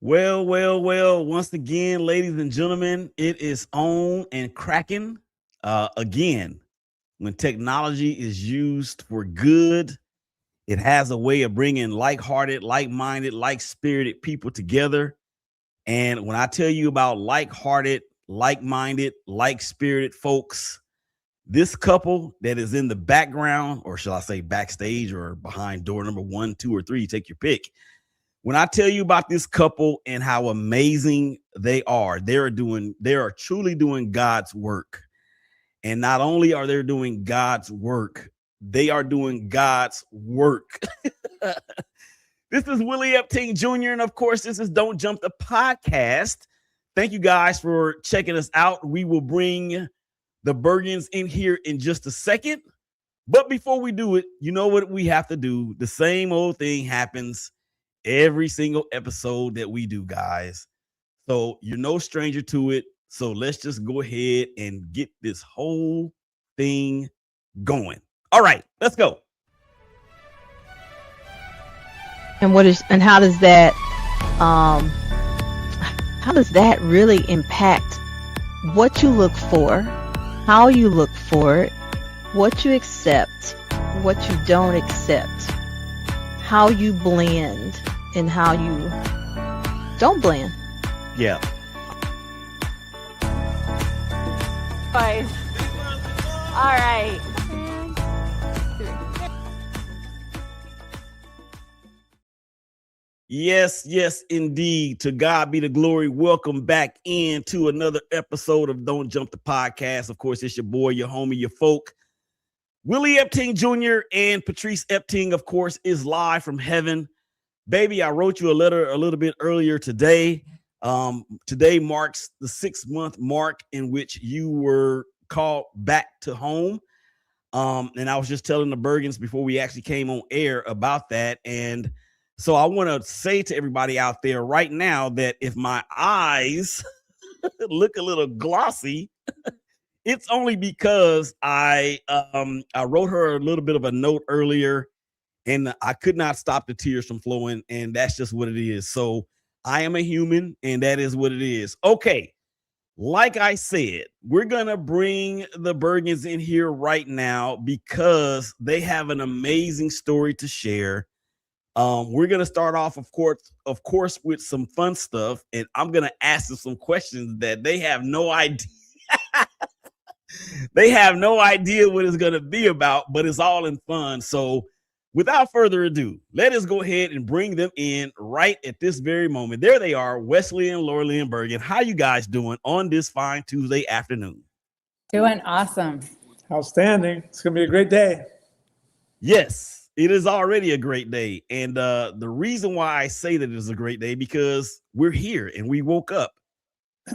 Well. Once again, ladies and gentlemen, it is on and cracking again. When technology is used for good, it has a way of bringing like-hearted, like-minded, like-spirited people together. And when I tell you about like-hearted, like-minded, like-spirited folks, this couple that is in the background, or shall I say backstage or behind door number 1, 2, or 3, take your pick. When I tell you about this couple and how amazing they are, they are truly doing God's work. And not only are they doing God's work, they are doing God's work. This is Willie Epting Jr. And of course, this is Don't Jump the Podcast. Thank you guys for checking us out. We will bring the Bergens in here in just a second. But before we do it, you know what we have to do. The same old thing happens every single episode that we do, guys. So you're no stranger to it. So let's just go ahead and get this whole thing going. All right, let's go. And how does that really impact what you look for, how you look for it, what you accept, what you don't accept, how you blend and how you don't blend? Yeah. Guys. All right. Yes, indeed. To God be the glory. Welcome back into another episode of Don't Jump the Podcast. Of course, it's your boy, your homie, your folk, Willie Epting Jr. and Patrice Epting, of course, is live from heaven. Baby, I wrote you a letter a little bit earlier today. Today marks the 6-month mark in which you were called back to home. And I was just telling the Bergens before we actually came on air about that. And so I want to say to everybody out there right now that if my eyes look a little glossy, it's only because I wrote her a little bit of a note earlier and I could not stop the tears from flowing. And that's just what it is. So I am a human and that is what it is. Okay. Like I said, we're going to bring the Bergens in here right now because they have an amazing story to share. We're going to start off, of course, with some fun stuff. And I'm going to ask them some questions that they have no idea. They have no idea what it's going to be about, but it's all in fun. So without further ado, let us go ahead and bring them in right at this very moment. There they are, Wesley and Laura and Bergen. How you guys doing on this fine Tuesday afternoon? Doing awesome. Outstanding. It's going to be a great day. Yes, it is already a great day. And the reason why I say that it is a great day because we're here and we woke up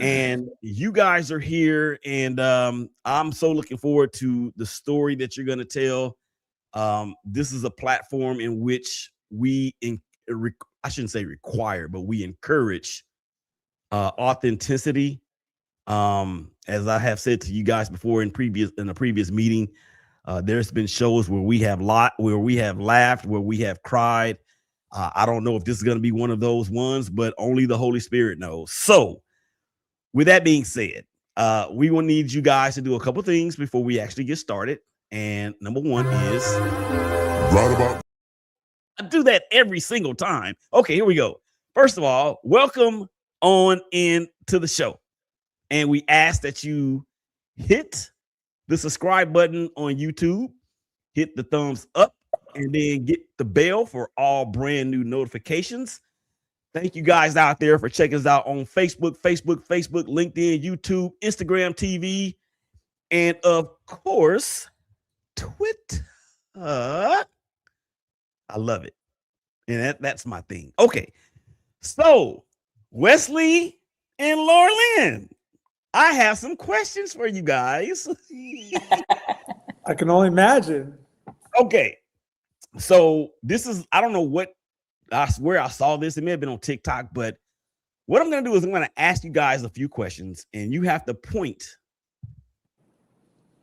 and you guys are here. And I'm so looking forward to the story that you're going to tell. This is a platform in which I shouldn't say require, but we encourage authenticity. As I have said to you guys before in a previous meeting, there's been shows where we have laughed, where we have cried. I don't know if this is going to be one of those ones, but only the Holy Spirit knows. So with that being said, we will need you guys to do a couple things before we actually get started. And number one is right about. I do that every single time. Okay, here we go. First of all, welcome on into the show. And we ask that you hit the subscribe button on YouTube, hit the thumbs up, and then get the bell for all brand new notifications. Thank you guys out there for checking us out on Facebook, LinkedIn, YouTube, Instagram TV, and of course, Twitter. I love it. And that's my thing. Okay. So, Wesley and Laurelyn, I have some questions for you guys. I can only imagine. Okay. So, this is, I don't know what, I swear I saw this. It may have been on TikTok, but what I'm going to do is I'm going to ask you guys a few questions and you have to point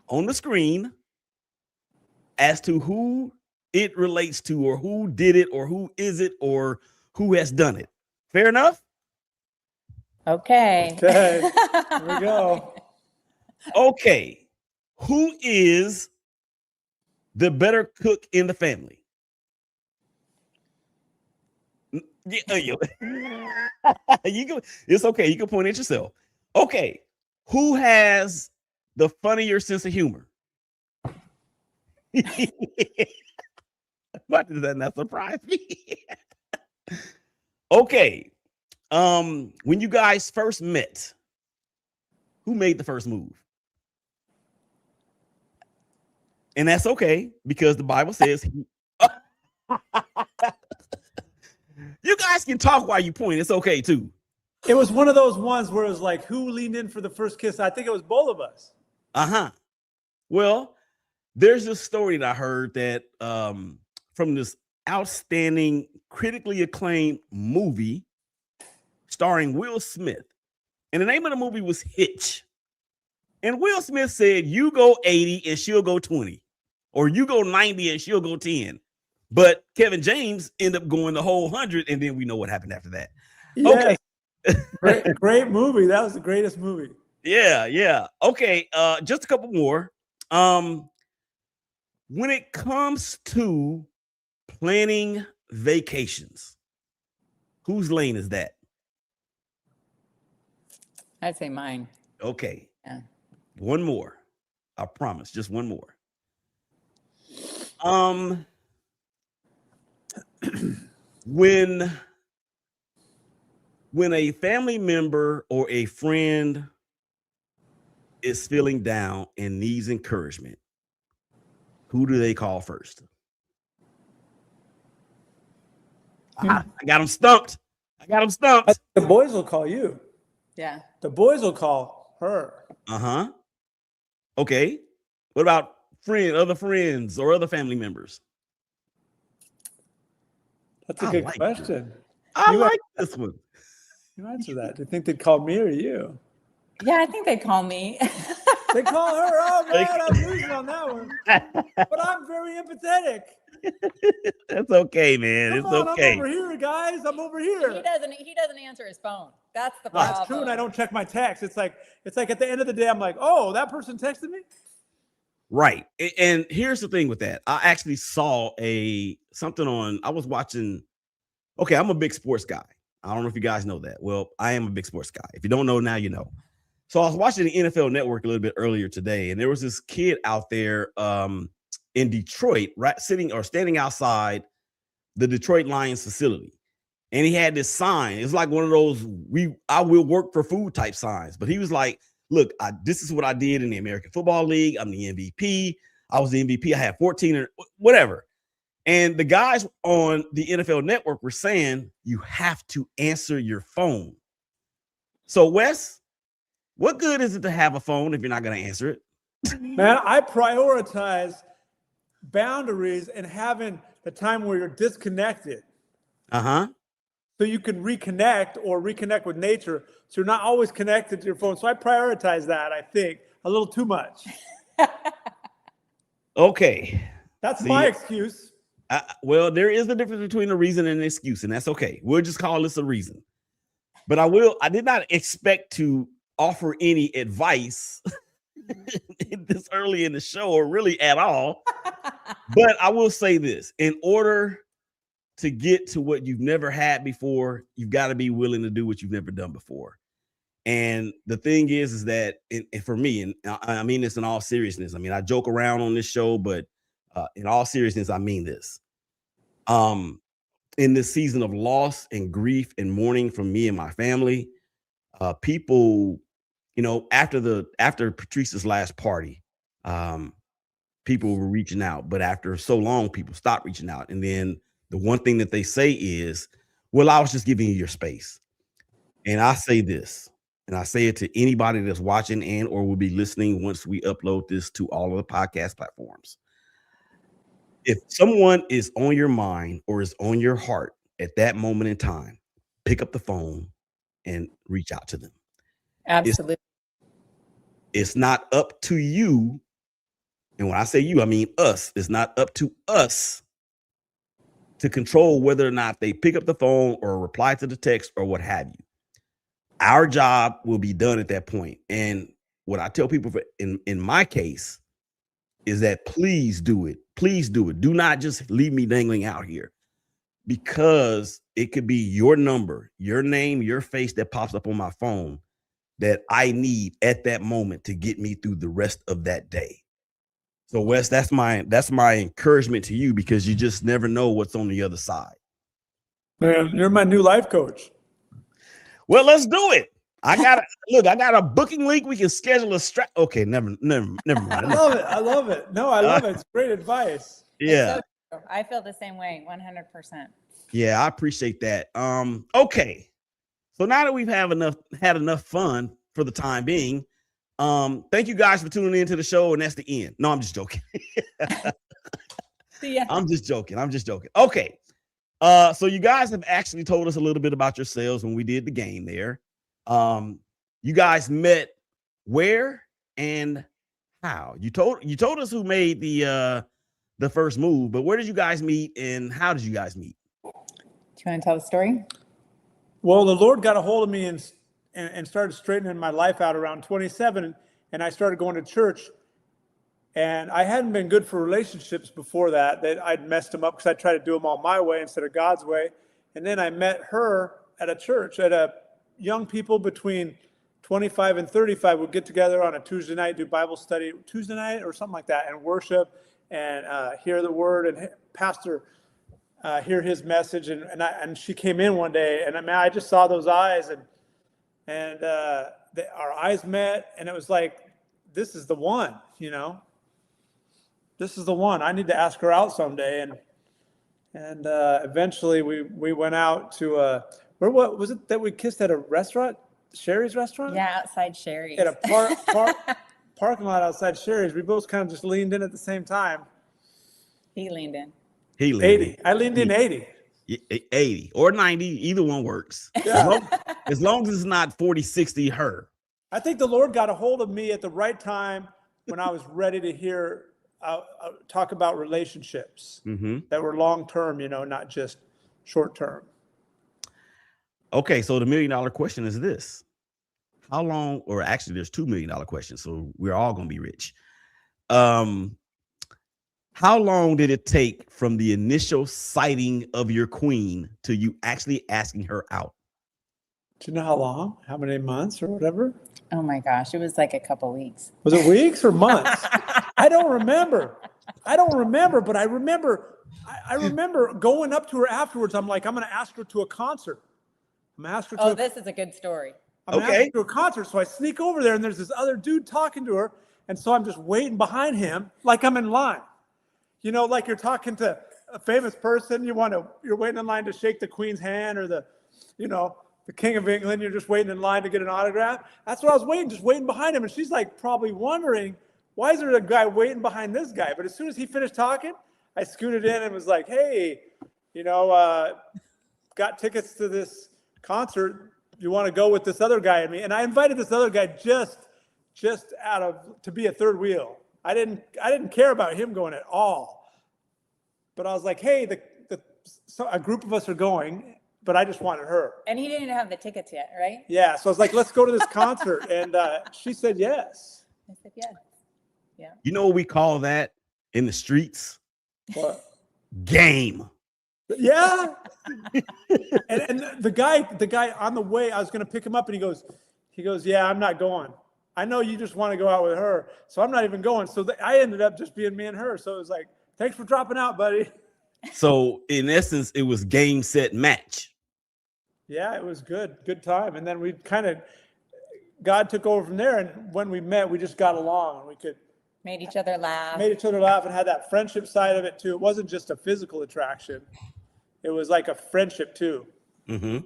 on the screen as to who it relates to or who did it or who is it or who has done it. Fair enough? Okay. Okay, here we go. Okay. Who is the better cook in the family? You can, it's okay. You can point at yourself. Okay. Who has the funnier sense of humor? Why does that not surprise me? Okay. When you guys first met, who made the first move? And that's okay because the Bible says you guys can talk while you point. It's okay too. It was one of those ones where it was like, who leaned in for the first kiss? I think it was both of us. Uh-huh. Well, there's this story that I heard that from this outstanding, critically acclaimed movie starring Will Smith. And the name of the movie was Hitch. And Will Smith said, you go 80 and she'll go 20. Or you go 90 and she'll go 10. But Kevin James ended up going the whole 100, and then we know what happened after that. Yes. Okay. Great movie. That was the greatest movie. Yeah. Okay, just a couple more. When it comes to planning vacations, whose lane is that? I'd say mine. Okay. Yeah. One more. I promise, just one more. When a family member or a friend is feeling down and needs encouragement, who do they call first? I got them stumped. The boys will call you. Yeah. The boys will call her. Uh-huh. Okay. What about other friends or other family members? That's a good question. I like this one. You answer that. Do you think they'd call me or you? Yeah, I think they call me. They call her. Oh man, I'm losing on that one. But I'm very empathetic. That's okay, man. Come on, okay. I'm over here, guys. I'm over here. He doesn't answer his phone. That's the problem. That's true, and I don't check my text. It's like at the end of the day, I'm like, oh, that person texted me. Right. And here's the thing with that. I actually saw I was watching. Okay, I'm a big sports guy. I don't know if you guys know that. Well, I am a big sports guy. If you don't know now, you know. So I was watching the NFL Network a little bit earlier today, and there was this kid out there in Detroit, right, standing outside the Detroit Lions facility. And he had this sign. It's like one of those I will work for food type signs. But he was like, look, this is what I did in the American Football League. I'm the MVP. I was the MVP. I had 14 or whatever. And the guys on the NFL Network were saying, you have to answer your phone. So, Wes, what good is it to have a phone if you're not going to answer it? Man, I prioritize boundaries and having the time where you're disconnected. Uh-huh. So you can reconnect with nature. So you're not always connected to your phone. So I prioritize that, I think, a little too much. Okay. That's my excuse. Well, there is a difference between a reason and an excuse, and that's okay. We'll just call this a reason. But I did not expect to offer any advice this early in the show or really at all. But I will say this. In order to get to what you've never had before, you've got to be willing to do what you've never done before. And the thing is that for me, and I mean this in all seriousness, I mean, I joke around on this show, but in all seriousness, I mean this. In this season of loss and grief and mourning from me and my family, people, after Patrice's last party, people were reaching out, but after so long, people stopped reaching out. And then the one thing that they say is, well, I was just giving you your space. And I say this, and I say it to anybody that's watching and or will be listening once we upload this to all of the podcast platforms. If someone is on your mind or is on your heart at that moment in time, pick up the phone and reach out to them. Absolutely. It's not up to you. And when I say you, I mean us. It's not up to us to control whether or not they pick up the phone or reply to the text or what have you. Our job will be done at that point. And what I tell people in my case is that please do it. Please do it. Do not just leave me dangling out here, because it could be your number, your name, your face that pops up on my phone that I need at that moment to get me through the rest of that day. So Wes, that's my encouragement to you, because you just never know what's on the other side. Man, you're my new life coach. Well, let's do it. I got a booking link. We can schedule a strap. Okay, never mind. I love it. I love it. No, I love it. It's great advice. Yeah. I feel the same way, 100%. Yeah, I appreciate that. Okay. So now that we've had enough fun for the time being, thank you guys for tuning into the show, and that's the end. No, I'm just joking. See ya. I'm just joking. Okay. So you guys have actually told us a little bit about yourselves when we did the game there. You guys met where and how? You told us who made the first move, but where did you guys meet and how did you guys meet? Do you want to tell the story? Well, the Lord got a hold of me and started straightening my life out around 27, and I started going to church. And I hadn't been good for relationships before that. I'd messed them up because I tried to do them all my way instead of God's way. And then I met her at a church, young people between 25 and 35 would get together on a Tuesday night, do Bible study, Tuesday night or something like that, and worship and hear the word and pastor hear his message. And she came in one day, and I just saw those eyes, and our eyes met, and it was like, this is the one, This is the one. I need to ask her out someday. And eventually we went out to what was it that we kissed at a restaurant? Sherry's restaurant? Yeah, outside Sherry's. At a parking lot outside Sherry's. We both kind of just leaned in at the same time. He leaned in. 80. I leaned in 80. 80 or 90, either one works. Yeah. As long as it's not 40, 60, her. I think the Lord got a hold of me at the right time when I was ready to hear talk about relationships that were long-term, not just short-term. Okay, so the $1 million question is this. How long, or actually there's $2 million questions, so we're all going to be rich. How long did it take from the initial sighting of your queen to you actually asking her out? Do you know how long? How many months or whatever? Oh my gosh, it was like a couple weeks. Was it weeks or months? I don't remember, but I remember going up to her afterwards. I'm like, I'm going to ask her to a concert. This is a good story. I'm going to ask her to a concert. So I sneak over there, and there's this other dude talking to her. And so I'm just waiting behind him like I'm in line. Like you're talking to a famous person. You're waiting in line to shake the Queen's hand or the King of England. You're just waiting in line to get an autograph. That's what I was just waiting behind him. And she's like probably wondering, why is there a guy waiting behind this guy? But as soon as he finished talking, I scooted in and was like, hey, got tickets to this concert. You want to go with this other guy and me? And I invited this other guy just to be a third wheel. I didn't care about him going at all. But I was like, hey, so a group of us are going, but I just wanted her. And he didn't have the tickets yet, right? Yeah. So I was like, let's go to this concert. And she said yes. I said yes. Yeah. You know what we call that in the streets? What? Game. Yeah. and the guy on the way, I was going to pick him up, and he goes, yeah, I'm not going. I know you just want to go out with her, so I'm not even going. So I ended up just being me and her. So it was like, thanks for dropping out, buddy. So in essence, it was game, set, match. Yeah, it was good time. And then God took over from there. And when we met, we just got along, and we could made each other laugh and had that friendship side of it too. It wasn't just a physical attraction. It was like a friendship too. Mm-hmm.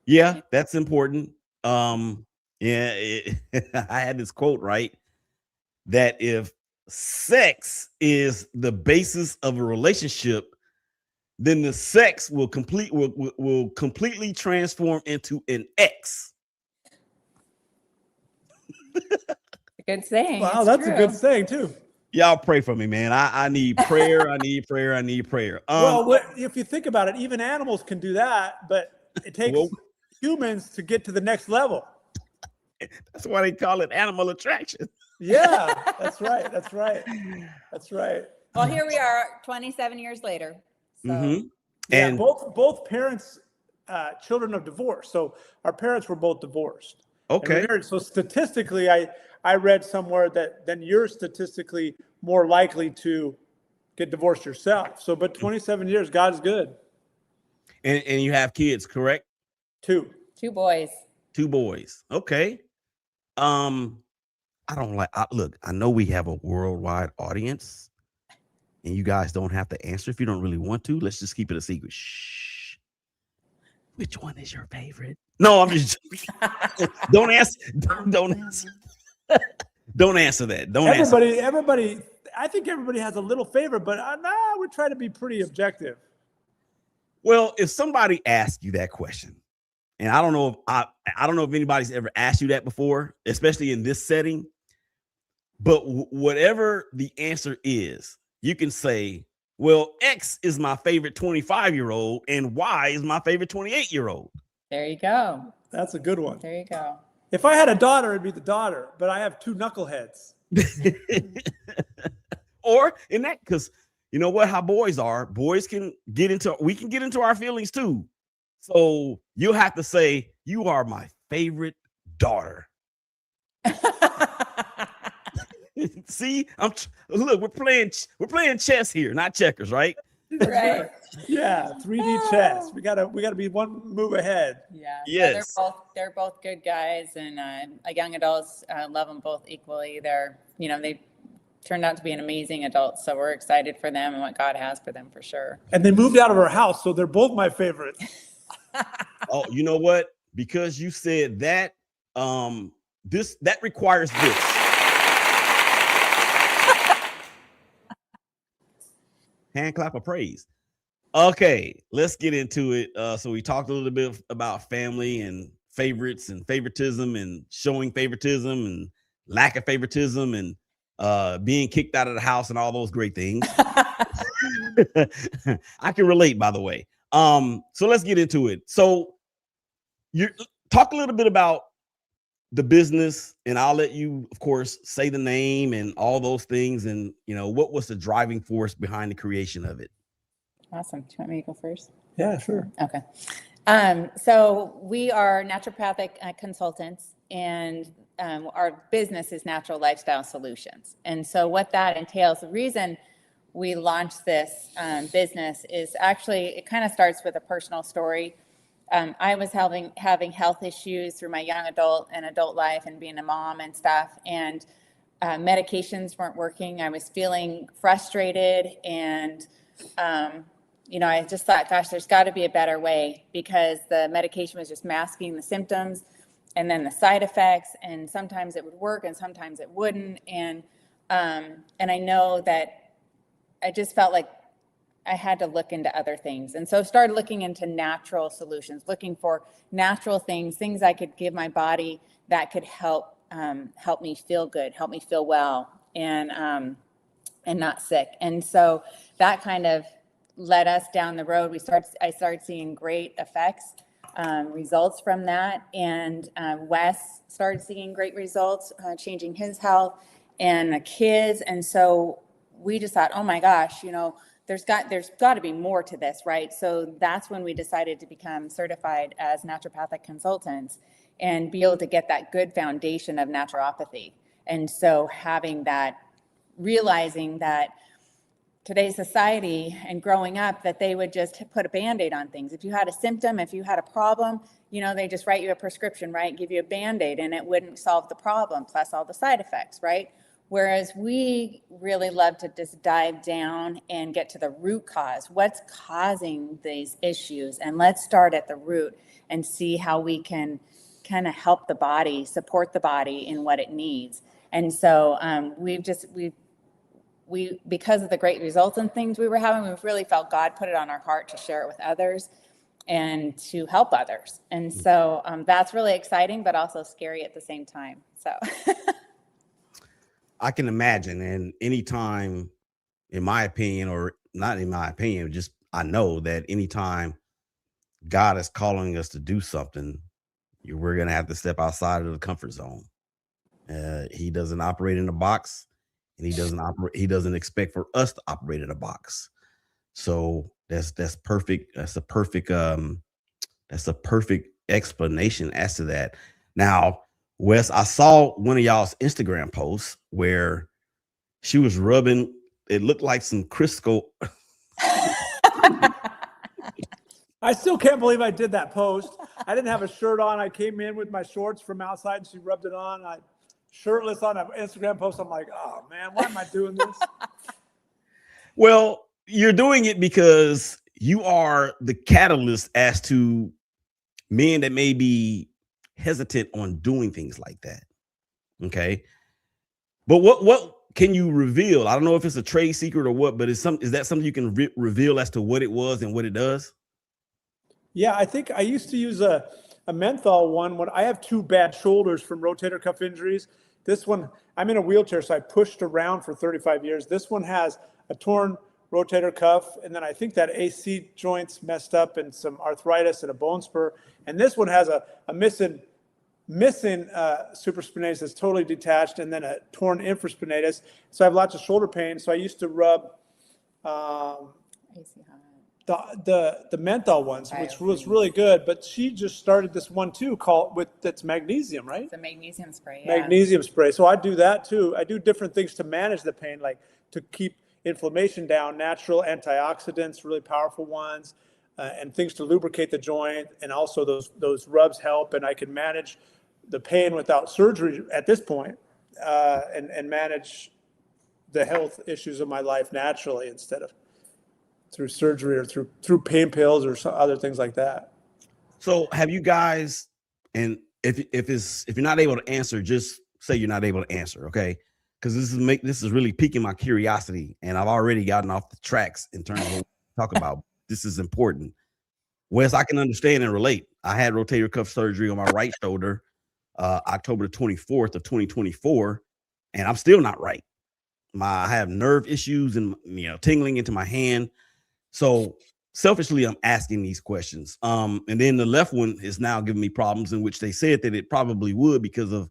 Yeah, that's important. I had this quote, right? That if sex is the basis of a relationship, then the sex will completely transform into an X. Good saying. Wow, that's true. A good saying too. Y'all pray for me, man. I need prayer. I need prayer. Well, if you think about it, even animals can do that, but it takes humans to get to the next level. That's why they call it animal attraction. Yeah, that's right. That's right. That's right. Well, here we are 27 years later. So Mm-hmm. Yeah, And both parents, children of divorce. So our parents were both divorced. And okay. remarried. So statistically, I read somewhere that then you're statistically more likely to get divorced yourself. So, but 27 years, God is good. And you have kids, correct? 2. 2 boys. 2 boys. Okay. I don't like. Look, I know we have a worldwide audience, and you guys don't have to answer if you don't really want to. Let's just keep it a secret. Shh. Which one is your favorite? No, I'm just joking. Don't answer. Don't answer. Don't answer that. Don't answer. Everybody. I think everybody has a little favorite, but we try to be pretty objective. Well, if somebody asks you that question, and I don't know if I don't know if anybody's ever asked you that before, especially in this setting. But whatever the answer is, you can say, well, X is my favorite 25-year-old and Y is my favorite 28-year-old. There you go. That's a good one. There you go. If I had a daughter, it'd be the daughter, but I have 2 knuckleheads. Or in that, because you know what, how boys are, we can get into our feelings too. So you'll have to say, you are my favorite daughter. See, look, we're playing chess here, not checkers, right? Right. Yeah, 3D chess. We gotta be one move ahead. Yeah. Yes. They're both good guys, and young adults love them both equally. They turned out to be an amazing adult, so we're excited for them and what God has for them for sure. And they moved out of our house, so they're both my favorites. Oh, you know what? Because you said that, that requires this. Hand clap of praise. Okay, let's get into it. So we talked a little bit about family and favorites and favoritism and showing favoritism and lack of favoritism and being kicked out of the house and all those great things. I can relate, by the way. So let's get into it. So you talk a little bit about the business, and I'll let you, of course, say the name and all those things. And, what was the driving force behind the creation of it? Awesome. Do you want me to go first? Yeah, sure. Okay. So we are naturopathic consultants, and our business is Natural Lifestyle Solutions. And so what that entails, the reason we launched this business is actually, it kind of starts with a personal story. I was having health issues through my young adult and adult life and being a mom and stuff, and medications weren't working. I was feeling frustrated, and I just thought, gosh, there's got to be a better way, because the medication was just masking the symptoms and then the side effects, and sometimes it would work and sometimes it wouldn't. And I know that I just felt like I had to look into other things. And so started looking into natural solutions, looking for natural things I could give my body that could help me feel good, help me feel well, and not sick. And so that kind of led us down the road. I started seeing great effects, results from that. And Wes started seeing great results, changing his health and the kids. And so we just thought, oh my gosh, there's got to be more to this, right? So that's when we decided to become certified as naturopathic consultants and be able to get that good foundation of naturopathy. And so realizing that today's society and growing up, that they would just put a Band-Aid on things. If you had a symptom, if you had a problem, they just write you a prescription, right? Give you a Band-Aid, and it wouldn't solve the problem, plus all the side effects, right? Whereas we really love to just dive down and get to the root cause. What's causing these issues? And let's start at the root and see how we can kind of help the body, support the body in what it needs. And so we because of the great results and things we were having, we've really felt God put it on our heart to share it with others and to help others. And so that's really exciting, but also scary at the same time. So I can imagine. And anytime, in my opinion, or not in my opinion, just I know that anytime God is calling us to do something, we're going to have to step outside of the comfort zone. He doesn't operate in a box, and he doesn't expect for us to operate in a box. So that's perfect. That's a perfect explanation as to that. Now, Wes, I saw one of y'all's Instagram posts where she was rubbing, it looked like some Crisco. I still can't believe I did that post. I didn't have a shirt on. I came in with my shorts from outside and she rubbed it on. I shirtless on an Instagram post. I'm like, oh man, why am I doing this? Well, you're doing it because you are the catalyst as to men that may be hesitant on doing things like that. Okay. But what can you reveal? I don't know if it's a trade secret or what, but is that something you can reveal as to what it was and what it does? Yeah, I think I used to use a menthol one when I have 2 bad shoulders from rotator cuff injuries. This one, I'm in a wheelchair, so I pushed around for 35 years. This one has a torn rotator cuff, and then I think that AC joint's messed up and some arthritis and a bone spur. And this one has a missing supraspinatus that's totally detached, and then a torn infraspinatus. So I have lots of shoulder pain. So I used to rub the menthol ones, which was really good. But she just started this one too, that's magnesium, right? It's a magnesium spray. Yeah. Magnesium spray. So I do that too. I do different things to manage the pain, like to keep inflammation down, natural antioxidants, really powerful ones, and things to lubricate the joint. And also those rubs help, and I can manage the pain without surgery at this point, and manage the health issues of my life naturally instead of through surgery or through pain pills or some other things like that. So have you guys, and if you're not able to answer, just say you're not able to answer, okay? Because this is really piquing my curiosity, and I've already gotten off the tracks in terms of what we talk about. This is important. Wes, I can understand and relate. I had rotator cuff surgery on my right shoulder, October 24th of 2024, and I'm still not right. I have nerve issues and tingling into my hand. So selfishly, I'm asking these questions. And then the left one is now giving me problems, in which they said that it probably would because of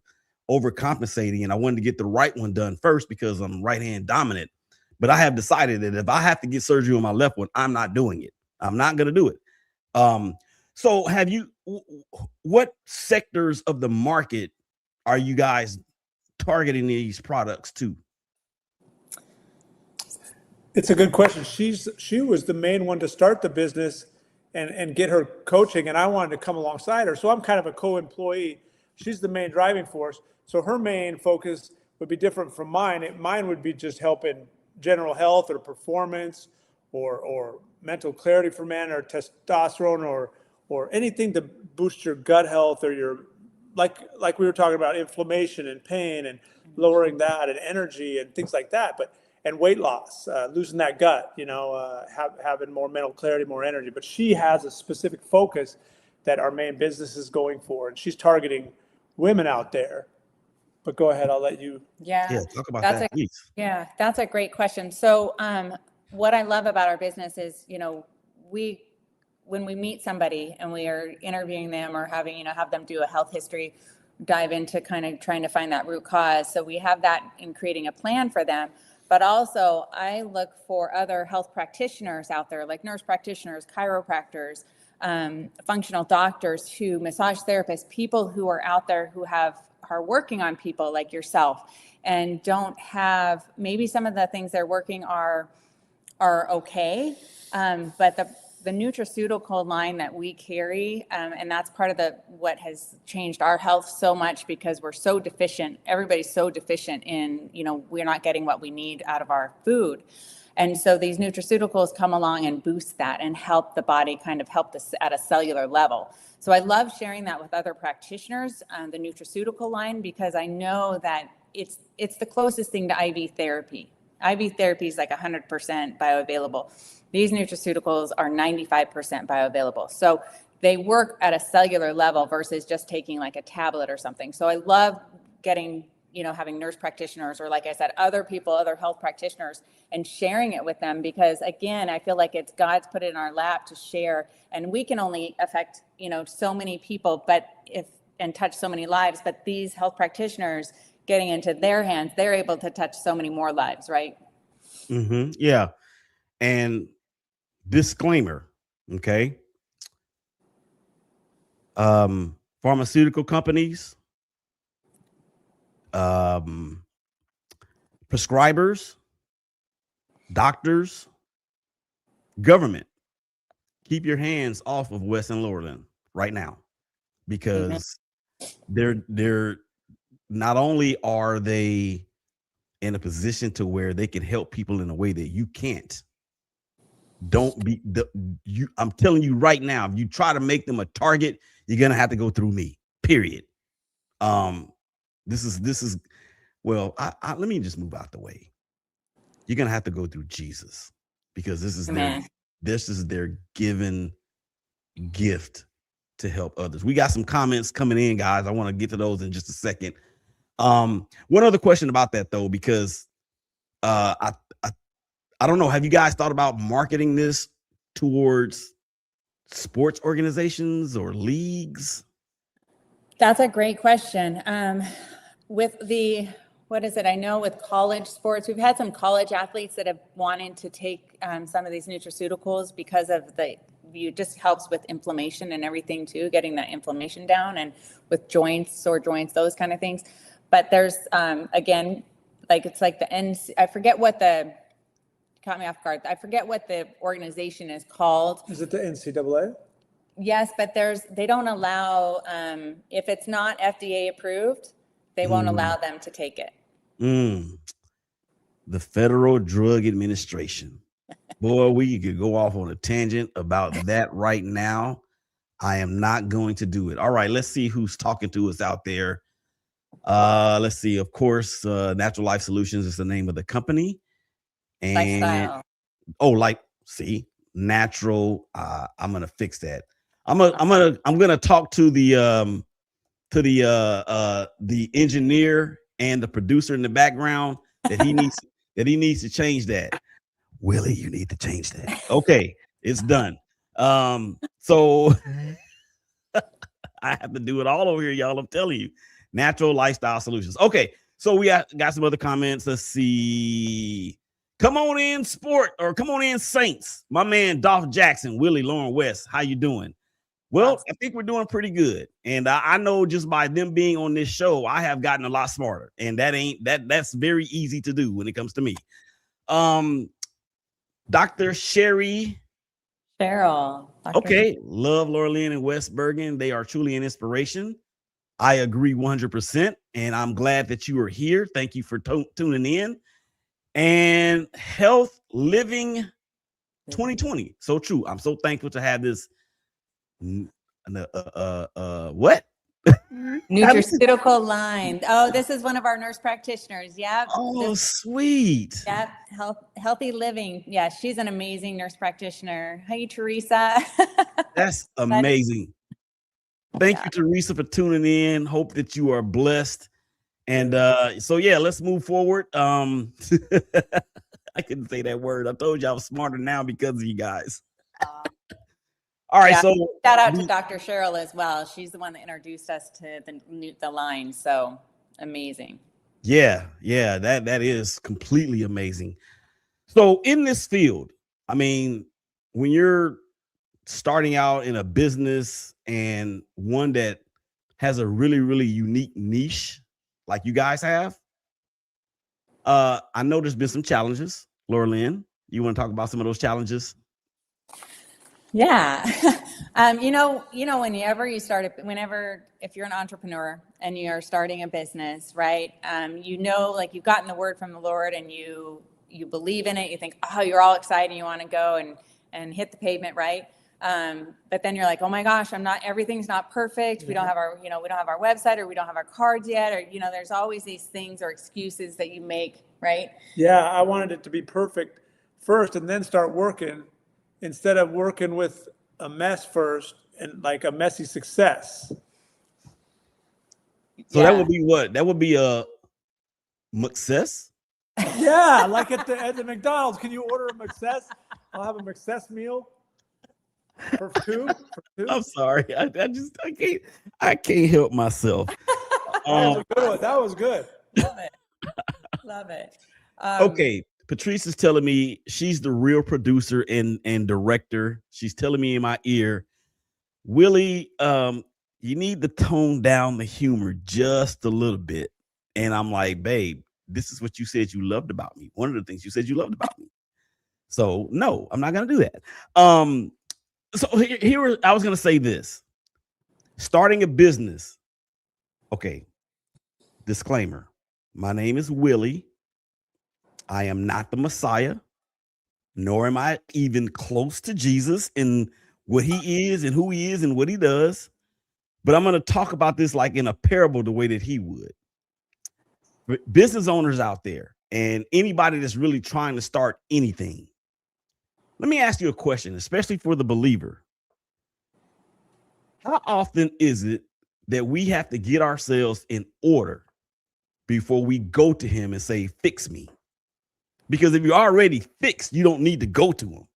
overcompensating. And I wanted to get the right one done first because I'm right hand dominant. But I have decided that if I have to get surgery on my left one, I'm not doing it. I'm not going to do it. So what sectors of the market are you guys targeting these products to? It's a good question. She was the main one to start the business and get her coaching, and I wanted to come alongside her. So I'm kind of a co-employee. She's the main driving force. So her main focus would be different from mine. Mine would be just helping general health or performance or mental clarity for men, or testosterone or anything to boost your gut health, or your like we were talking about, inflammation and pain and lowering that, and energy and things like that. And weight loss, losing that gut, having more mental clarity, more energy. But she has a specific focus that our main business is going for, and she's targeting women out there. But go ahead, I'll let you. Yeah, talk about that, please. Yeah, that's a great question. So what I love about our business is, when we meet somebody and we are interviewing them or having, have them do a health history, dive into kind of trying to find that root cause. So we have that in creating a plan for them. But also I look for other health practitioners out there, like nurse practitioners, chiropractors, functional doctors, massage therapists, people who are out there who are working on people like yourself and don't have, maybe some of the things they're working are okay. But the nutraceutical line that we carry, and that's part of what has changed our health so much, because we're so deficient. Everybody's so deficient in, we're not getting what we need out of our food. And so these nutraceuticals come along and boost that and help the body kind of help this at a cellular level. So I love sharing that with other practitioners, the nutraceutical line, because I know that it's the closest thing to IV therapy. IV therapy is like 100% bioavailable. These nutraceuticals are 95% bioavailable. So they work at a cellular level versus just taking like a tablet or something. So I love getting, having nurse practitioners, or like I said, other health practitioners, and sharing it with them, because again, I feel like it's God's put it in our lap to share, and we can only affect, so many people. But if and touch so many lives, but these health practitioners getting into their hands, they're able to touch so many more lives, right? Yeah. And disclaimer, okay? Pharmaceutical companies, prescribers, doctors, government, keep your hands off of Wes and Laurelyn right now, because they're not only are they in a position to where they can help people in a way that you can't. I'm telling you right now, if you try to make them a target, you're gonna have to go through me. Period. This is well, let me just move out the way. You're gonna have to go through Jesus, because this is their given gift to help others. We got some comments coming in, guys. I want to get to those in just a second. One other question about that though, because I don't know. Have you guys thought about marketing this towards sports organizations or leagues? That's a great question. With what is it? I know with college sports, we've had some college athletes that have wanted to take some of these nutraceuticals because of it just helps with inflammation and everything too, getting that inflammation down, and with joints, sore joints, those kind of things. But there's, again, it's like the NC, I forget what caught me off guard. I forget what the organization is called. Is it the NCAA? Yes, but they don't allow, if it's not FDA approved, they won't allow them to take it. The Federal Drug Administration. Boy, we could go off on a tangent about that right now. I am not going to do it. All right, let's see who's talking to us out there. Let's see. Of course, Natural Life Solutions is the name of the company. And lifestyle. See, natural. I'm gonna fix that. I'm gonna talk to the engineer and the producer in the background that he needs to change that. Willie, you need to change that. Okay, it's done. So I have to do it all over here, y'all. I'm telling you. Natural Lifestyle Solutions. Okay, so we got some other comments. Let's see. Come on in, sport, or come on in, Saints. My man, Dolph Jackson, Willie, Lauren West. How you doing? Well, I think we're doing pretty good. And I know just by them being on this show, I have gotten a lot smarter. And that's very easy to do when it comes to me. Dr. Cheryl. Okay. Love Laurelyn and Wes Bergen. They are truly an inspiration. I agree 100%. And I'm glad that you are here. Thank you for tuning in. And Health Living 2020. So true. I'm so thankful to have this. What? Nutraceutical line. Oh, this is one of our nurse practitioners. Yep. Oh, sweet. Yep. Healthy Living. Yeah, she's an amazing nurse practitioner. Hey, Teresa. That's amazing. Thank you, Teresa, for tuning in. Hope that you are blessed. And so yeah, let's move forward. I couldn't say that word. I told you I was smarter now because of you guys. All right, so shout out to Dr. Cheryl as well. She's the one that introduced us to the line. So amazing. Yeah, that is completely amazing. So in this field, I mean, when you're starting out in a business and one that has a really, really unique niche like you guys have, I know there's been some challenges. Laurelyn, you want to talk about some of those challenges? Yeah. Whenever if you're an entrepreneur and you're starting a business, right? You've gotten the word from the Lord and you believe in it. You think, oh, you're all excited. You want to go and hit the pavement, right? But then you're like, oh my gosh, everything's not perfect. We don't have our website, or we don't have our cards yet. Or, there's always these things or excuses that you make, right? Yeah. I wanted it to be perfect first and then start working, instead of working with a mess first and like a messy success. So that would be what? That would be a success? Yeah, like at the McDonald's. Can you order a success? I'll have a success meal. For two? For two? I'm sorry. I can't help myself. That was a good one. That was good. Love it. Love it. Okay. Patrice is telling me she's the real producer and director. She's telling me in my ear, Willie, you need to tone down the humor just a little bit. And I'm like, babe, this is what you said you loved about me. One of the things you said you loved about me. So no, I'm not gonna do that. So here I was gonna say this. Starting a business. Okay. Disclaimer. My name is Willie. I am not the Messiah, nor am I even close to Jesus in what he is and who he is and what he does. But I'm going to talk about this like in a parable, the way that he would. Business owners out there and anybody that's really trying to start anything. Let me ask you a question, especially for the believer. How often is it that we have to get ourselves in order before we go to him and say, fix me? Because if you're already fixed, you don't need to go to him.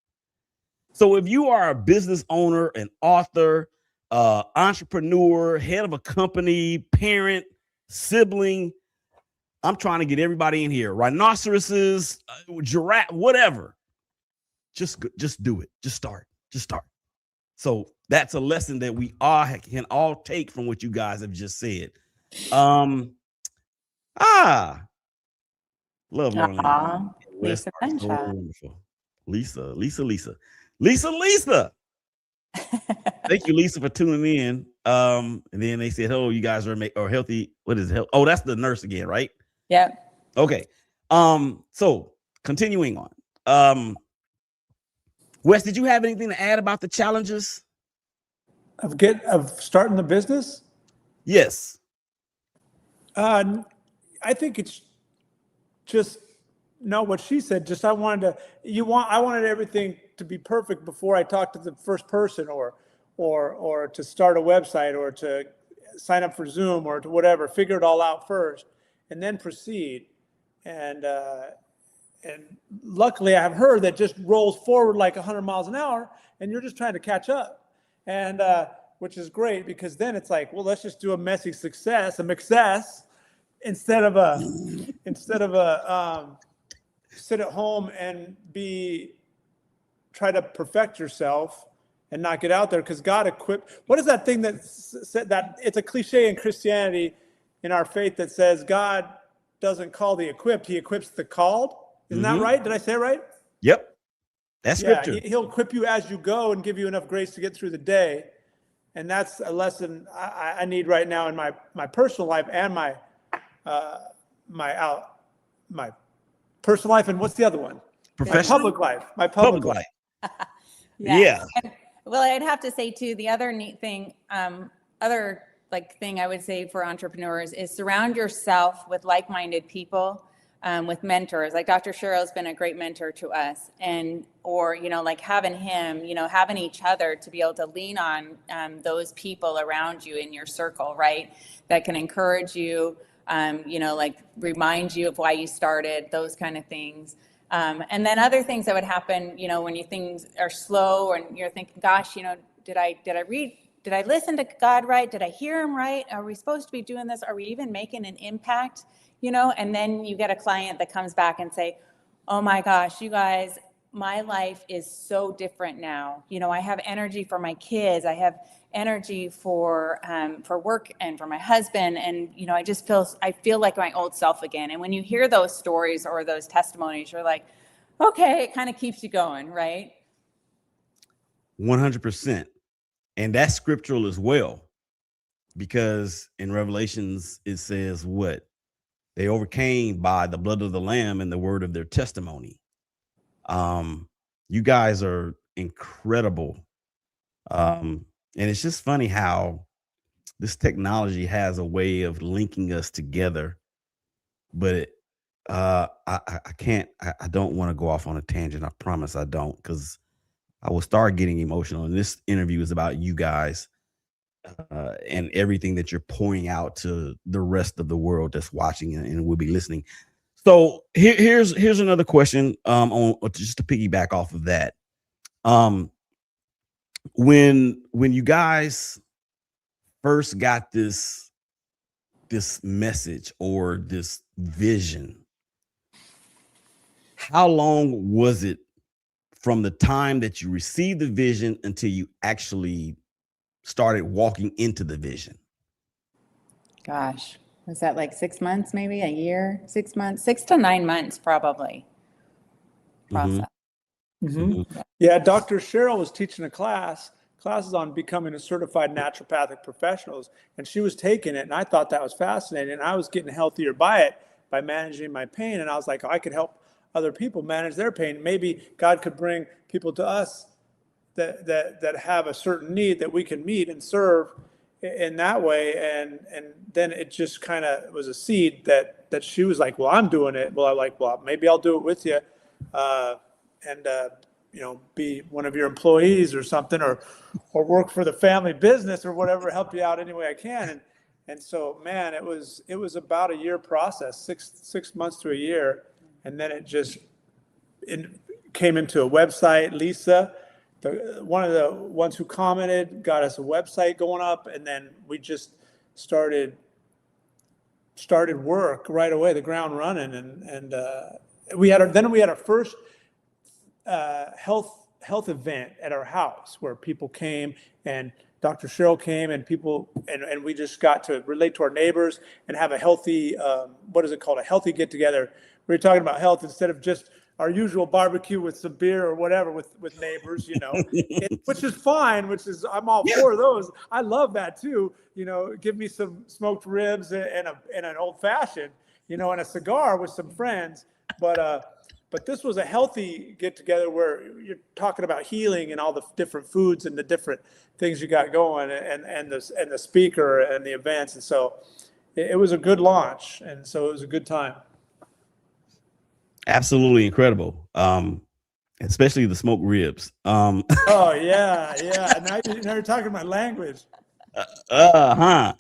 So if you are a business owner, an author, entrepreneur, head of a company, parent, sibling, I'm trying to get everybody in here, rhinoceroses, giraffe, whatever. Just do it. Just start. So that's a lesson that we all can all take from what you guys have just said. Love Lauren. Lisa Penshaw. Lisa. Thank you, Lisa, for tuning in. And then they said, "Oh, you guys are healthy." What is health? Oh, that's the nurse again, right? Yep. Okay. So continuing on. Wes, did you have anything to add about the challenges of starting the business? Yes. I think it's just what she said. Just I wanted everything to be perfect before I talked to the first person, or to start a website, or to sign up for Zoom, or to whatever. Figure it all out first, and then proceed. And luckily, I have her that just rolls forward like 100 miles an hour, and you're just trying to catch up, and which is great, because then it's like, well, let's just do a messy success, instead of a sit at home and try to perfect yourself and not get out there, because God equipped. What is that thing that said that it's a cliche in Christianity, in our faith, that says God doesn't call the equipped, he equips the called? Isn't that right? Did I say it right? Yep. That's scripture. He'll equip you as you go and give you enough grace to get through the day. And that's a lesson I need right now in my personal life, and my personal life, and what's the other one? Professional? My public life. Yeah. Well, I'd have to say too, the other neat thing, thing I would say for entrepreneurs is surround yourself with like-minded people, with mentors. Like Dr. Cheryl's been a great mentor to us, or having him, having each other to be able to lean on those people around you in your circle, right? That can encourage you, remind you of why you started, those kind of things. And then other things that would happen, when things are slow and you're thinking, gosh, did I listen to God right? Did I hear him right? Are we supposed to be doing this? Are we even making an impact? And then you get a client that comes back and say, oh my gosh, you guys, my life is so different now. I have energy for my kids. I have energy for work and for my husband. And, I feel like my old self again. And when you hear those stories or those testimonies, you're like, okay, it kind of keeps you going, right? 100%. And that's scriptural as well, because in Revelations, it says what? They overcame by the blood of the Lamb and the word of their testimony. You guys are incredible. And it's just funny how this technology has a way of linking us together. But I don't want to go off on a tangent. I promise I don't, because I will start getting emotional. And this interview is about you guys. And everything that you're pouring out to the rest of the world that's watching and will be listening. So here's another question on just to piggyback off of that. When you guys first got this message or this vision, how long was it from the time that you received the vision until you actually started walking into the vision? Gosh, was that like 6 months, maybe a year, 6 months, 6 to 9 months, probably Mm-hmm. process. Mm-hmm. Mm-hmm. Yeah, Dr. Cheryl was teaching a classes on becoming a certified naturopathic professionals, and she was taking it, and I thought that was fascinating. And I was getting healthier by it, by managing my pain, and I was like, oh, I could help other people manage their pain. Maybe God could bring people to us that have a certain need that we can meet and serve in that way. And then it just kind of was a seed that she was like, well, I'm doing it. Well, I'm like, well, maybe I'll do it with you. And be one of your employees or something, or work for the family business or whatever, help you out any way I can. And so, man, it was about a year process, 6 months to a year. And then it came into a website. Lisa, one of the ones who commented, got us a website going up. And then we just started work right away, the ground running. And we had our first health event at our house where people came, and Dr. Cheryl came, and people and we just got to relate to our neighbors and have a healthy what is it called, a healthy get together. We were talking about health instead of just our usual barbecue with some beer or whatever with neighbors, which is fine, I'm all for those. I love that too. Give me some smoked ribs and an old fashioned, and a cigar with some friends. But this was a healthy get together where you're talking about healing and all the different foods and the different things you got going, and the speaker and the events. And so it was a good launch. And so it was a good time. Absolutely incredible. Especially the smoked ribs. Oh yeah. Now you're talking my language. Huh.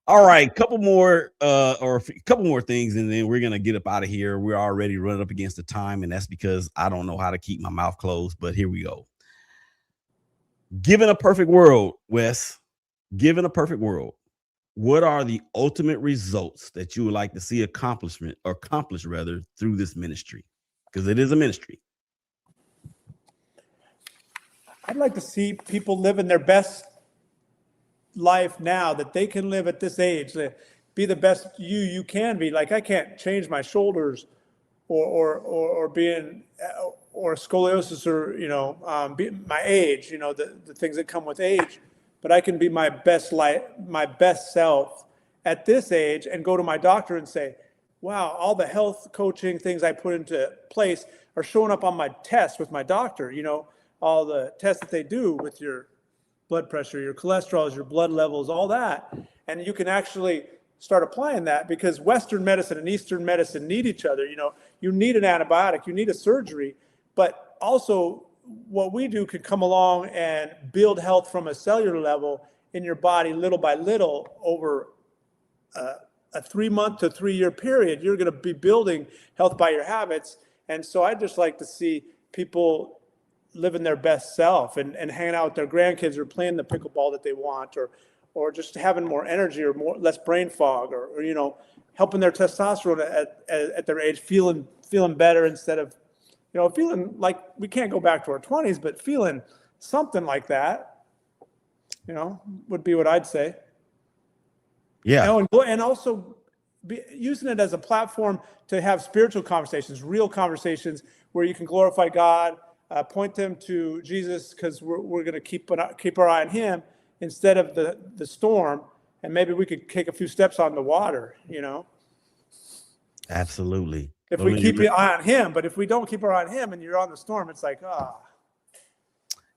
All right, couple more couple more things, and then we're gonna get up out of here. We're already running up against the time, and that's because I don't know how to keep my mouth closed. But here we go. Given a perfect world, Wes, given a perfect world, what are the ultimate results that you would like to see accomplished through this ministry? Because it is a ministry. I'd like to see people living their best life now that they can live at this age, be the best you can be. Like, I can't change my shoulders or being or scoliosis or my age, the things that come with age. But I can be my best life, my best self at this age, and go to my doctor and say, wow, all the health coaching things I put into place are showing up on my test with my doctor. All the tests that they do with your blood pressure, your cholesterol, your blood levels, all that. And you can actually start applying that, because Western medicine and Eastern medicine need each other. You need an antibiotic, you need a surgery, but also what we do can come along and build health from a cellular level in your body, little by little, over a 3-month to 3-year period. You're going to be building health by your habits. And so I'd just like to see people living their best self and hanging out with their grandkids, or playing the pickleball that they want, or just having more energy, or less brain fog, or helping their testosterone at their age, feeling better, instead of feeling like we can't go back to our 20s, but feeling something like that, would be what I'd say. Yeah. And also using it as a platform to have spiritual conversations, real conversations, where you can glorify God, point them to Jesus, because we're going to keep our eye on Him instead of the storm, and maybe we could take a few steps on the water. Absolutely. If we keep your eye on Him, but if we don't keep our eye on Him and you're on the storm, it's like,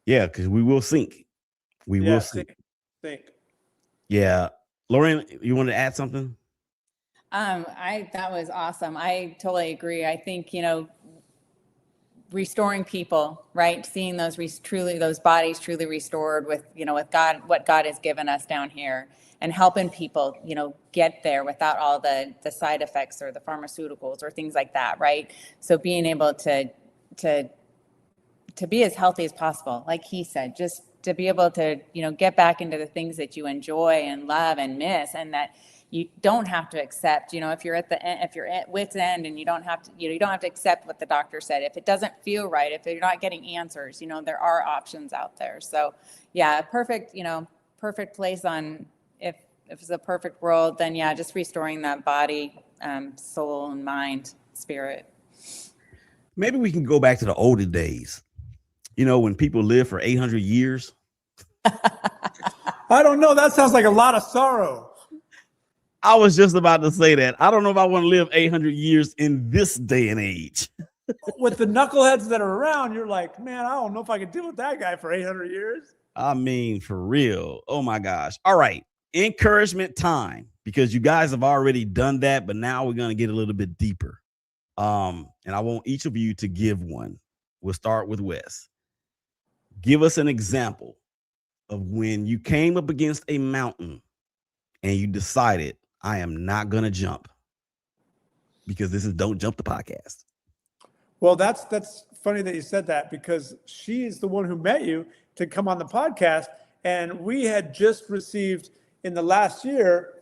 yeah, because we will sink. We will sink. Yeah, Lauren, you want to add something? That was awesome. I totally agree. I think, restoring people, right? Seeing those bodies truly restored with, with God, what God has given us down here, and helping people, get there without all the side effects or the pharmaceuticals or things like that, right? So being able to be as healthy as possible, like he said, just to be able to, get back into the things that you enjoy and love and miss, and that you don't have to accept, if you're at the end, if you're at wit's end, and you don't have to, you don't have to accept what the doctor said. If it doesn't feel right, if you're not getting answers, there are options out there. So yeah, perfect place on, if it's a perfect world, then yeah, just restoring that body, soul and mind, spirit. Maybe we can go back to the olden days, when people live for 800 years. I don't know. That sounds like a lot of sorrow. I was just about to say that. I don't know if I want to live 800 years in this day and age. With the knuckleheads that are around, you're like, man, I don't know if I could deal with that guy for 800 years. I mean, for real. Oh my gosh. All right. Encouragement time, because you guys have already done that, but now we're going to get a little bit deeper. And I want each of you to give one. We'll start with Wes. Give us an example of when you came up against a mountain and you decided, I am not going to jump, because this is Don't Jump the podcast. Well, that's funny that you said that, because she is the one who met you to come on the podcast. And we had just received in the last year,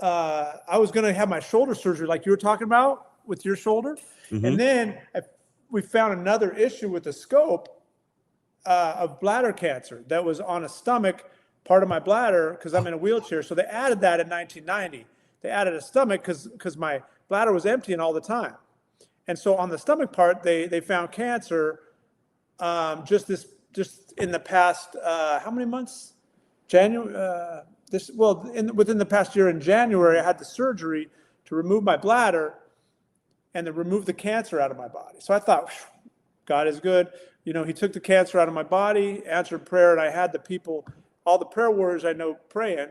I was going to have my shoulder surgery like you were talking about with your shoulder. Mm-hmm. And then we found another issue with the scope of bladder cancer that was on a stomach part of my bladder, because I'm in a wheelchair. So they added that in 1990. They added a stomach because my bladder was emptying all the time. And so on the stomach part, they found cancer just in the past, how many months? January. Within the past year in January, I had the surgery to remove my bladder and to remove the cancer out of my body. So I thought, God is good. He took the cancer out of my body, answered prayer, and I had the people, all the prayer warriors I know praying.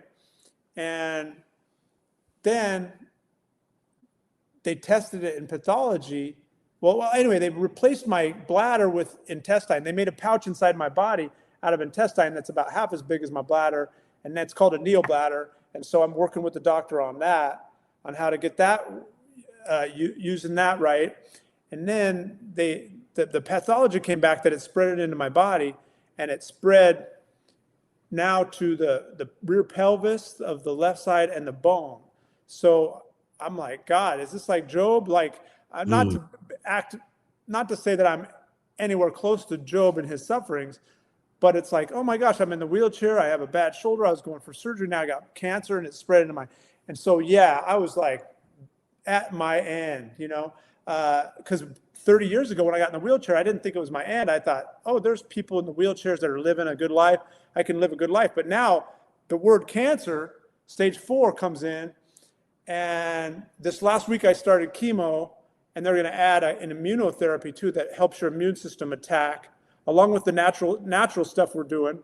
And then they tested it in pathology. Well, anyway, they replaced my bladder with intestine. They made a pouch inside my body out of intestine that's about half as big as my bladder, and that's called a neobladder. And so I'm working with the doctor on that, on how to get that, using that right. And then the pathology came back that it spread it into my body, and it spread now to the rear pelvis of the left side and the bone. So I'm like, God, is this like Job? Like, not to say that I'm anywhere close to Job and his sufferings, but it's like, oh my gosh, I'm in the wheelchair. I have a bad shoulder. I was going for surgery. Now I got cancer, and it spread into and so, yeah, I was like at my end, because 30 years ago when I got in the wheelchair, I didn't think it was my end. I thought, oh, there's people in the wheelchairs that are living a good life. I can live a good life. But now the word cancer, stage 4, comes in. And this last week I started chemo, and they're going to add an immunotherapy too that helps your immune system attack, along with the natural stuff we're doing.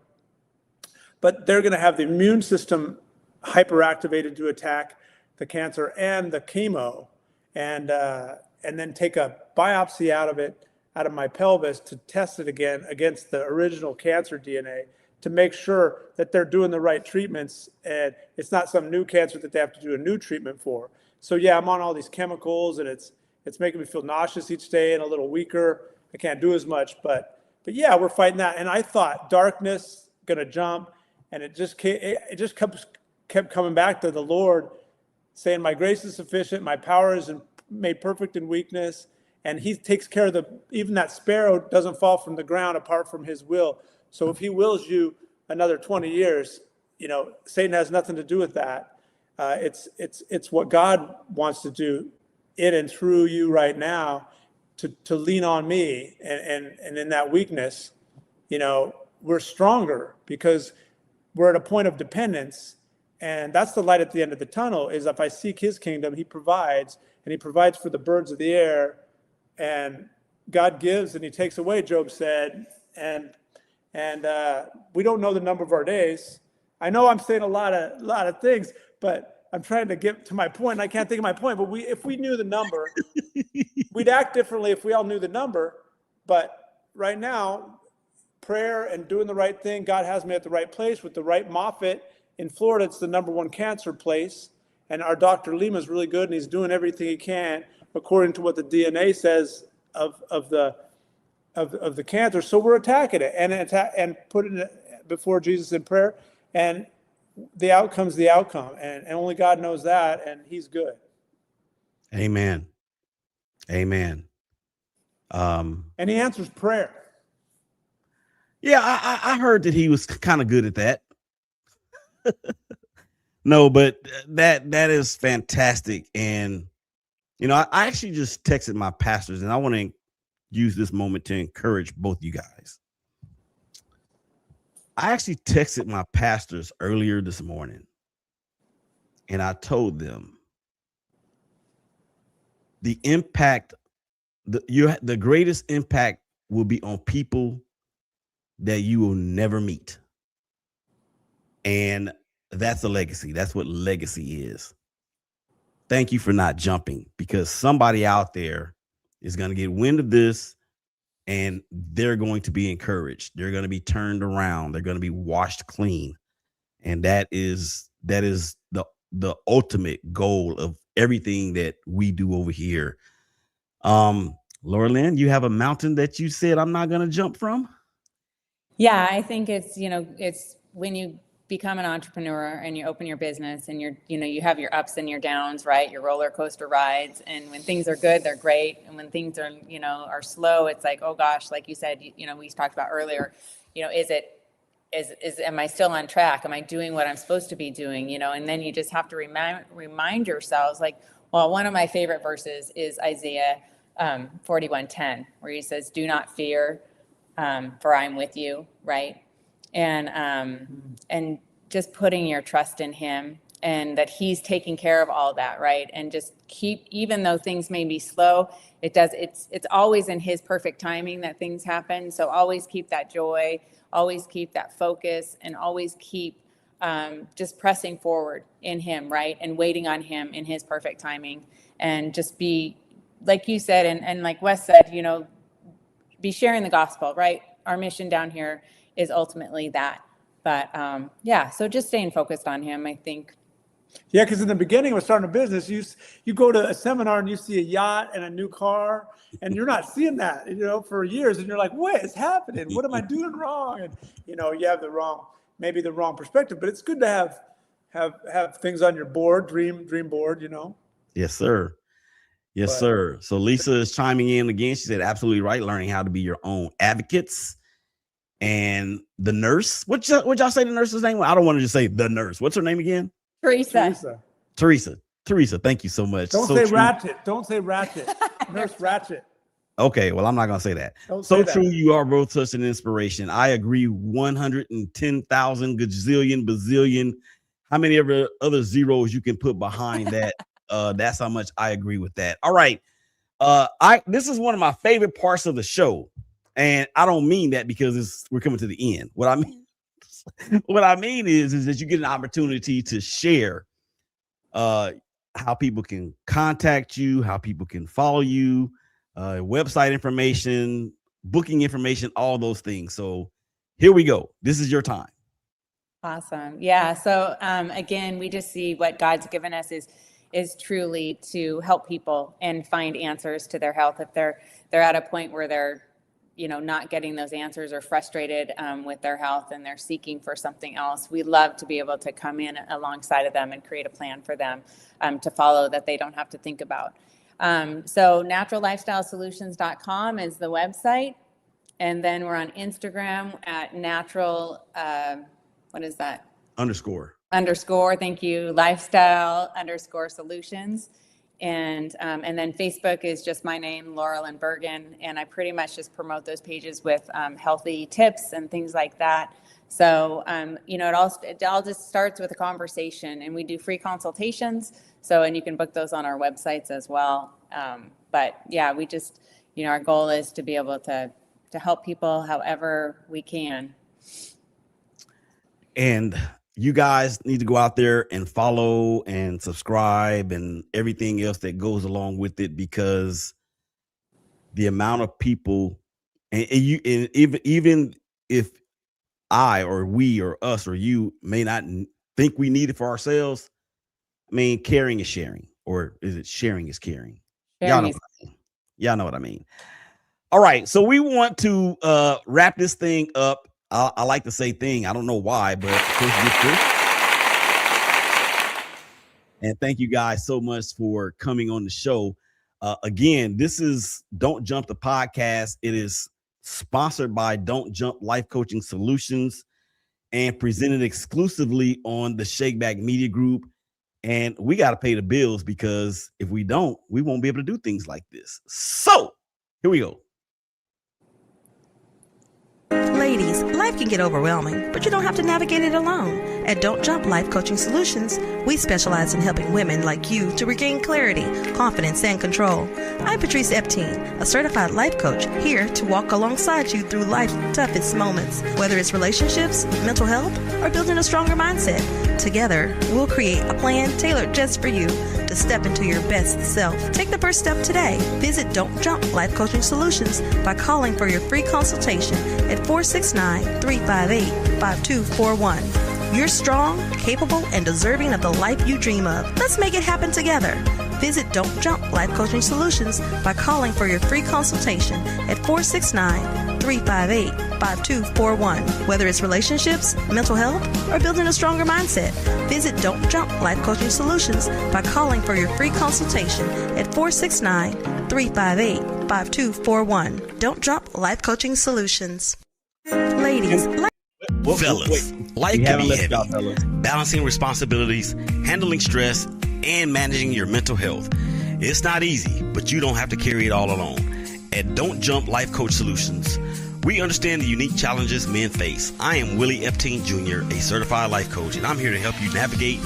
But they're going to have the immune system hyperactivated to attack the cancer and the chemo, and then take a biopsy out of my pelvis to test it again against the original cancer DNA to make sure that they're doing the right treatments, and it's not some new cancer that they have to do a new treatment for. So yeah, I'm on all these chemicals, and it's making me feel nauseous each day and a little weaker. I can't do as much, but yeah, we're fighting that. And I thought darkness gonna jump, and it just kept coming back to the Lord, saying, my grace is sufficient, my power is made perfect in weakness. And he takes care of even that sparrow doesn't fall from the ground apart from his will. So if he wills you another 20 years, Satan has nothing to do with that. It's what God wants to do in and through you right now, to lean on me. And in that weakness, we're stronger because we're at a point of dependence. And that's the light at the end of the tunnel, is if I seek his kingdom, he provides, and he provides for the birds of the air, and God gives and he takes away, Job said. And we don't know the number of our days. I know I'm saying a lot of things, but I'm trying to get to my point. And I can't think of my point, but if we knew the number, we'd act differently if we all knew the number. But right now, prayer and doing the right thing, God has me at the right place with the right Moffitt. In Florida, it's the #1 cancer place. And our Dr. Lima is really good, and he's doing everything he can according to what the DNA says of of the cancer. So we're attacking it and putting it before Jesus in prayer. And the outcome's the outcome. And only God knows that. And he's good. Amen. Amen. And he answers prayer. Yeah, I heard that he was kind of good at that. No, but that is fantastic. And, I actually just texted my pastors, and I want to use this moment to encourage both you guys. I actually texted my pastors earlier this morning, and I told them the impact, the greatest impact will be on people that you will never meet. And that's a legacy. That's what legacy is. Thank you for not jumping, because somebody out there is going to get wind of this, and they're going to be encouraged. They're going to be turned around. They're going to be washed clean. And that is the ultimate goal of everything that we do over here. Laura Lynn, you have a mountain that you said I'm not going to jump from? Yeah, I think it's when you become an entrepreneur and you open your business and you have your ups and your downs, right? Your roller coaster rides. And when things are good, they're great. And when things are, are slow, it's like, oh gosh, like you said, we talked about earlier, am I still on track? Am I doing what I'm supposed to be doing? And then you just have to remind yourselves, like, well, one of my favorite verses is Isaiah 41:10, where he says, do not fear, for I'm with you, right? And just putting your trust in him, and that he's taking care of all that, right? And just even though things may be slow, it's always in his perfect timing that things happen. So always keep that joy, always keep that focus, and always keep just pressing forward in him, right? And waiting on him in his perfect timing, and just be, like you said, and like Wes said, be sharing the gospel, right? Our mission down here is ultimately that. But so just staying focused on him, I think. Yeah, because in the beginning of starting a business, you go to a seminar and you see a yacht and a new car, and you're not seeing that, for years, and you're like, what is happening? What am I doing wrong? And you have the wrong perspective. But it's good to have things on your board, dream board, Yes, sir. Yes, sir. So Lisa is chiming in again. She said, absolutely right. Learning how to be your own advocates. And the nurse, what y'all say the nurse's name? I don't want to just say the nurse. What's her name again? Teresa. Thank you so much. Don't say Ratchet. Don't say Ratchet. Nurse Ratchet. Okay, well, I'm not going to say that. So true. You are both such an inspiration. I agree 110,000 gazillion, bazillion. How many other zeros you can put behind that? That's how much I agree with that. All right. This is one of my favorite parts of the show. And I don't mean that because we're coming to the end. What I mean is that you get an opportunity to share how people can contact you, how people can follow you, website information, booking information, all those things. So here we go. This is your time. Awesome. Yeah. So again, we just see what God's given us is truly to help people and find answers to their health. If they're at a point where they're not getting those answers, or frustrated with their health, and they're seeking for something else, we love to be able to come in alongside of them and create a plan for them to follow that they don't have to think about. So naturallifestylesolutions.com is the website. And then we're on Instagram at natural, what is that? Underscore, thank you, lifestyle_solutions. And then Facebook is just my name, Laurel and Bergen, and I pretty much just promote those pages with healthy tips and things like that. So it all just starts with a conversation, and we do free consultations. So, and you can book those on our websites as well. But yeah, we just our goal is to be able to help people however we can. And you guys need to go out there and follow and subscribe and everything else that goes along with it, because the amount of people and even if I or we or us or you may not think we need it for ourselves, I mean, caring is sharing, or is it sharing is caring? Y'all know what I mean. All right, so we want to wrap this thing up. I like to say thing. I don't know why, but and thank you guys so much for coming on the show. Again, this is Don't Jump the podcast. It is sponsored by Don't Jump Life Coaching Solutions and presented exclusively on the Shakeback Media Group. And we got to pay the bills, because if we don't, we won't be able to do things like this. So here we go. Ladies, life can get overwhelming, but you don't have to navigate it alone. At Don't Jump Life Coaching Solutions, we specialize in helping women like you to regain clarity, confidence, and control. I'm Patrice Epteen, a certified life coach, here to walk alongside you through life's toughest moments, whether it's relationships, mental health, or building a stronger mindset. Together, we'll create a plan tailored just for you to step into your best self. Take the first step today. Visit Don't Jump Life Coaching Solutions by calling for your free consultation at 469-358-5241. You're strong, capable, and deserving of the life you dream of. Let's make it happen together. Visit Don't Jump Life Coaching Solutions by calling for your free consultation at 469-358-5241. Whether it's relationships, mental health, or building a stronger mindset, visit Don't Jump Life Coaching Solutions by calling for your free consultation at 469-358-5241. Don't Jump Life Coaching Solutions. Ladies, Fellas, life can be heavy. Balancing responsibilities, handling stress, and managing your mental health. It's not easy, but you don't have to carry it all alone. At Don't Jump Life Coach Solutions, we understand the unique challenges men face. I am Willie Epteen Jr., a certified life coach, and I'm here to help you navigate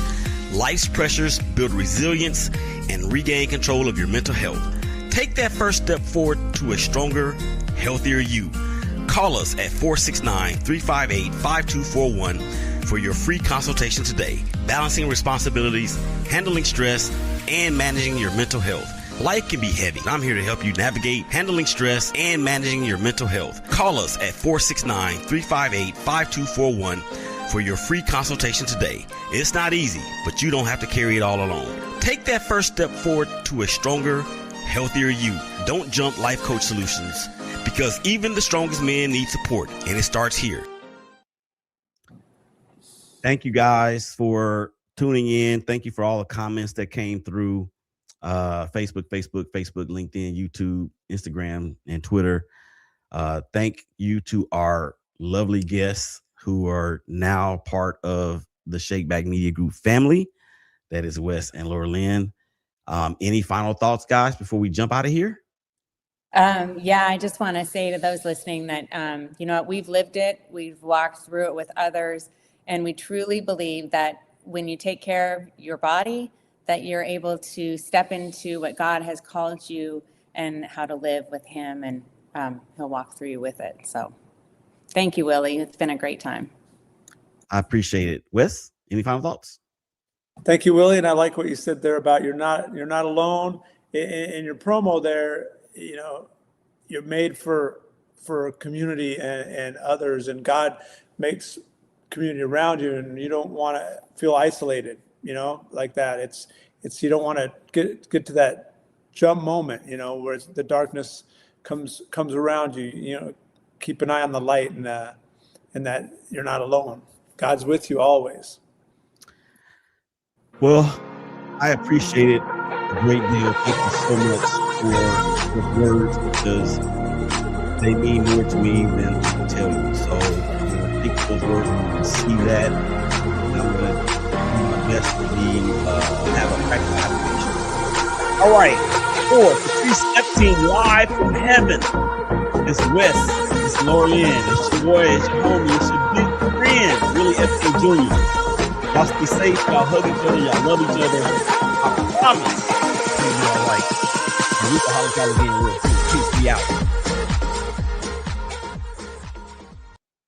life's pressures, build resilience, and regain control of your mental health. Take that first step forward to a stronger, healthier you. Call us at 469-358-5241 for your free consultation today. Balancing responsibilities, handling stress, and managing your mental health. Life can be heavy. I'm here to help you navigate handling stress and managing your mental health. Call us at 469-358-5241 for your free consultation today. It's not easy, but you don't have to carry it all alone. Take that first step forward to a stronger, healthier you. Don't Jump Life Coach Solutions, because even the strongest men need support, and it starts here. Thank you guys for tuning in. Thank you for all the comments that came through Facebook, LinkedIn, YouTube, Instagram, and Twitter. Thank you to our lovely guests who are now part of the Shakeback Media Group family. That is Wes and Laura Lynn. Any final thoughts, guys, before we jump out of here? Yeah, I just want to say to those listening that, you know, we've lived it, we've walked through it with others, and we truly believe that when you take care of your body, that you're able to step into what God has called you and how to live with him, and he'll walk through you with it. So thank you, Willie. It's been a great time. I appreciate it. Wes, any final thoughts? Thank you, Willie. And I like what you said there about you're not alone. In your promo there, you know, you're made for community and others, and God makes community around you, and you don't want to feel isolated, you know, like that. It's you don't want to get to that jump moment, you know, where the darkness comes around you. You know, keep an eye on the light, and that you're not alone. God's with you always. Well, I appreciate it a great deal. Thank you so much for the words, because they mean more to me than I can tell you. So, think those words, and you can see that. And I'm going to do my best to have a practical application. All right, for Patrice Epteen, live from heaven. It's Wes, it's Laura Lynn, it's your boy, it's your homie, it's your big friend, Willie Epteen Jr. Y'all stay safe, y'all hug each other, y'all love each other. I promise it's gonna be all right. And we can holler at y'all again real soon. Peace, be out.